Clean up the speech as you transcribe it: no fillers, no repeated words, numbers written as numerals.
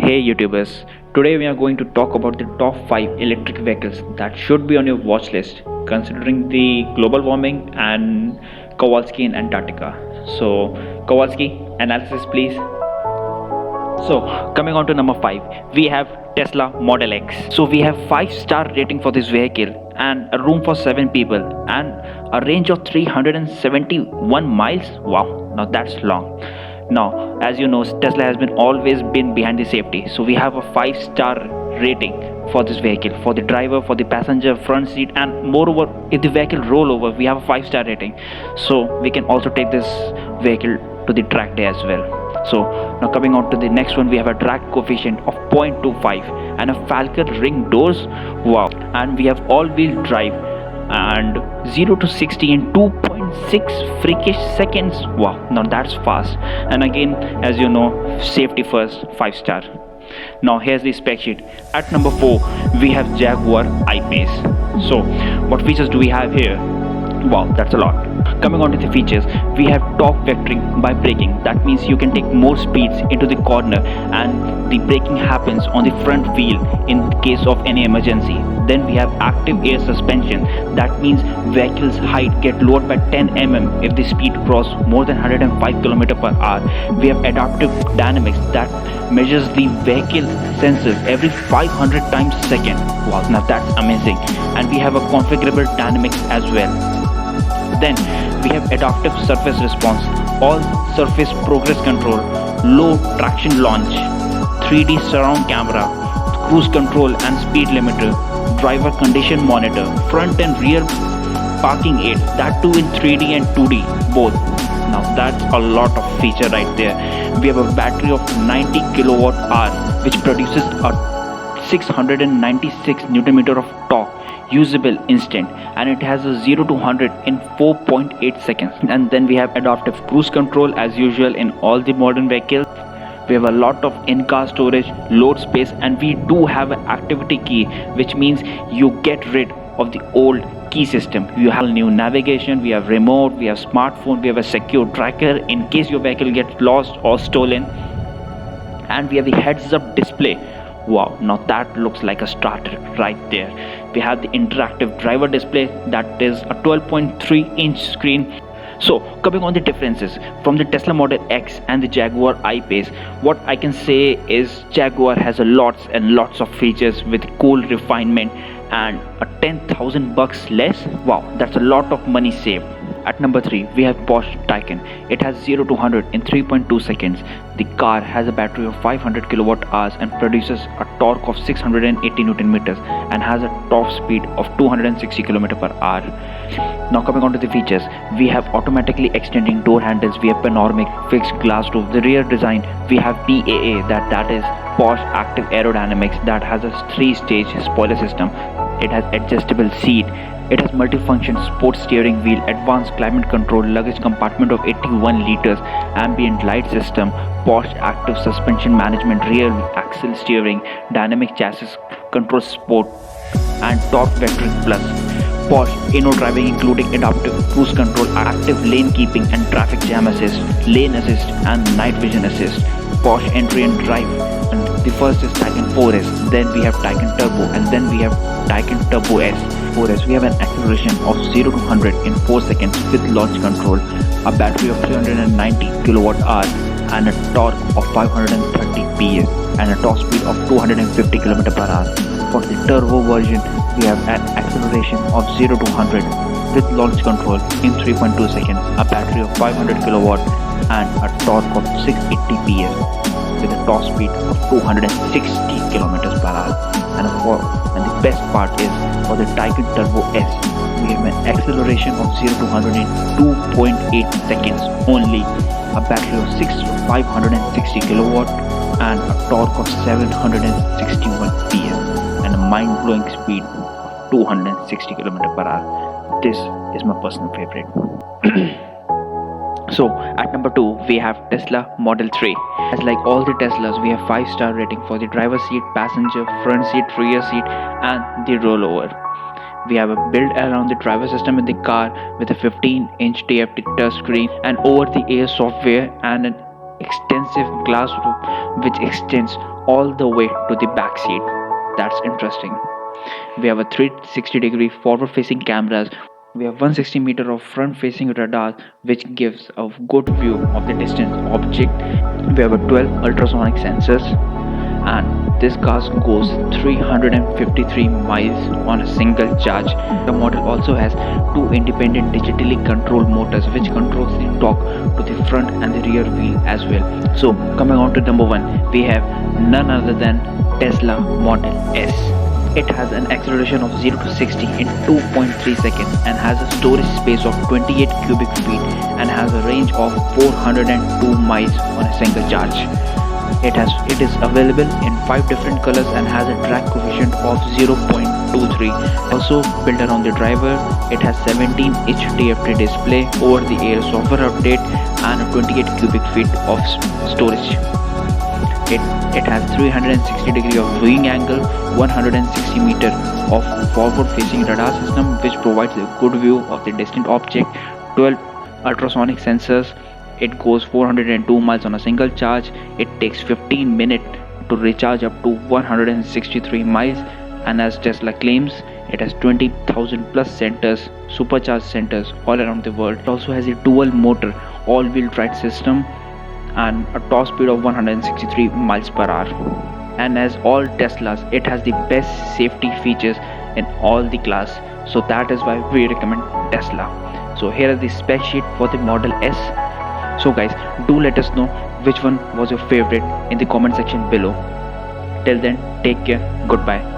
Hey YouTubers, today we are going to talk about the top 5 electric vehicles that should be on your watch list considering the global warming and Kowalski in Antarctica. So, Kowalski, analysis please. So, coming on to number 5, we have Tesla Model X. So, we have 5-star rating for this vehicle and a room for 7 people and a range of 371 miles. Wow, now that's long. Now, as you know, Tesla has been always been behind the safety. So, we have a 5-star rating for this vehicle, for the driver, for the passenger, front seat, and moreover, if the vehicle roll over, we have a 5-star rating. So, we can also take this vehicle to the track day as well. So now coming on to the next one, we have a drag coefficient of 0.25 and a Falcon ring doors. Wow! And we have all-wheel drive and 0 to 60 in 2.6 freakish seconds. Wow! Now that's fast. And again, as you know, safety first, 5-star. Now here's the spec sheet. At number 4, we have Jaguar I-Pace. So what features do we have here? Wow, that's a lot. Coming on to the features, we have torque vectoring by braking. That means you can take more speeds into the corner and the braking happens on the front wheel in case of any emergency. Then we have active air suspension. That means vehicle's height get lowered by 10 mm if the speed cross more than 105 km per hour. We have adaptive dynamics that measures the vehicle sensors every 500 times a second. Wow, now that's amazing. And we have a configurable dynamics as well. Then we have adaptive surface response, all surface progress control, low traction launch, 3D surround camera, cruise control and speed limiter, driver condition monitor, front and rear parking aid, that too in 3D and 2D both. Now that's a lot of feature right there. We have a battery of 90 kilowatt hour which produces a 696 Newton meter of torque, usable instant, and it has a 0 to 100 in 4.8 seconds. And then we have adaptive cruise control as usual in all the modern vehicles. We have a lot of in-car storage, load space, and we do have an activity key, which means you get rid of the old key system. You have new navigation, we have remote, we have smartphone, we have a secure tracker in case your vehicle gets lost or stolen, and we have the heads-up display. Wow, now that looks like a starter right there. We have the interactive driver display, that is a 12.3 inch screen. So coming on the differences from the Tesla Model X and the Jaguar I-Pace, what I can say is Jaguar has a lots and lots of features with cool refinement and a 10,000 bucks less. Wow, that's a lot of money saved. At number 3, we have Porsche Taycan. It has 0 to 100 in 3.2 seconds. The car has a battery of 500 kilowatt hours and produces a torque of 680 Newton meters and has a top speed of 260 km per hour. Now coming on to the features, we have automatically extending door handles, we have panoramic fixed glass roof. The rear design, we have PAA, that is Porsche Active Aerodynamics, that has a 3-stage spoiler system. It has adjustable seat. It has multifunction sports steering wheel, advanced climate control, luggage compartment of 81 liters, ambient light system, Porsche active suspension management, rear axle steering, dynamic chassis control sport, and torque vectoring plus. Porsche Inno driving including adaptive cruise control, active lane keeping and traffic jam assist, lane assist and night vision assist. Porsche entry and drive. And the first is Taycan 4S, then we have Taycan Turbo, and then we have Taycan Turbo S. 4S, we have an acceleration of 0 to 100 in 4 seconds with launch control, a battery of 390 kilowatt hour, and a torque of 530 PS, and a top speed of 250 km per hour. For the turbo version, we have an acceleration of 0 to 100 with launch control in 3.2 seconds, a battery of 500 kilowatt, and a torque of 680 PS with a top speed of 260 km per hour. And the best part is for the Taycan Turbo S, we have an acceleration of 0 to 100 in 2.8 seconds only, a battery of 560 kilowatt, and a torque of 761 PS, and a mind-blowing speed of 260 km per hour. This is my personal favorite. So at number 2, we have Tesla Model 3. As like all the Teslas, we have 5-star rating for the driver seat, passenger, front seat, rear seat, and the rollover. We have a build around the driver system in the car with a 15-inch TFT touchscreen and over-the-air software and an extensive glass roof which extends all the way to the back seat. That's interesting. We have a 360-degree forward-facing cameras. We have 160 meter of front-facing radar, which gives a good view of the distant object. We have a 12 ultrasonic sensors, and this car goes 353 miles on a single charge. The model also has two independent digitally controlled motors, which controls the torque to the front and the rear wheel as well. So coming on to number one, we have none other than Tesla Model S. It has an acceleration of 0 to 60 in 2.3 seconds and has a storage space of 28 cubic feet and has a range of 402 miles on a single charge. It is available in 5 different colors and has a drag coefficient of 0.23. Also built around the driver, it has 17-inch TFT display, over-the-air software update, and a 28 cubic feet of storage. It has 360 degree of viewing angle, 160 meter of forward-facing radar system, which provides a good view of the distant object. 12 ultrasonic sensors. It goes 402 miles on a single charge. It takes 15 minutes to recharge up to 163 miles, and as Tesla claims, it has 20,000 plus centers, supercharged centers all around the world. It also has a dual motor all-wheel drive system and a top speed of 163 miles per hour. And as all Teslas, it has the best safety features in all the class. So that is why we recommend Tesla. So here is the spec sheet for the Model S. So guys, do let us know which one was your favorite in the comment section below. Till then, take care. Goodbye.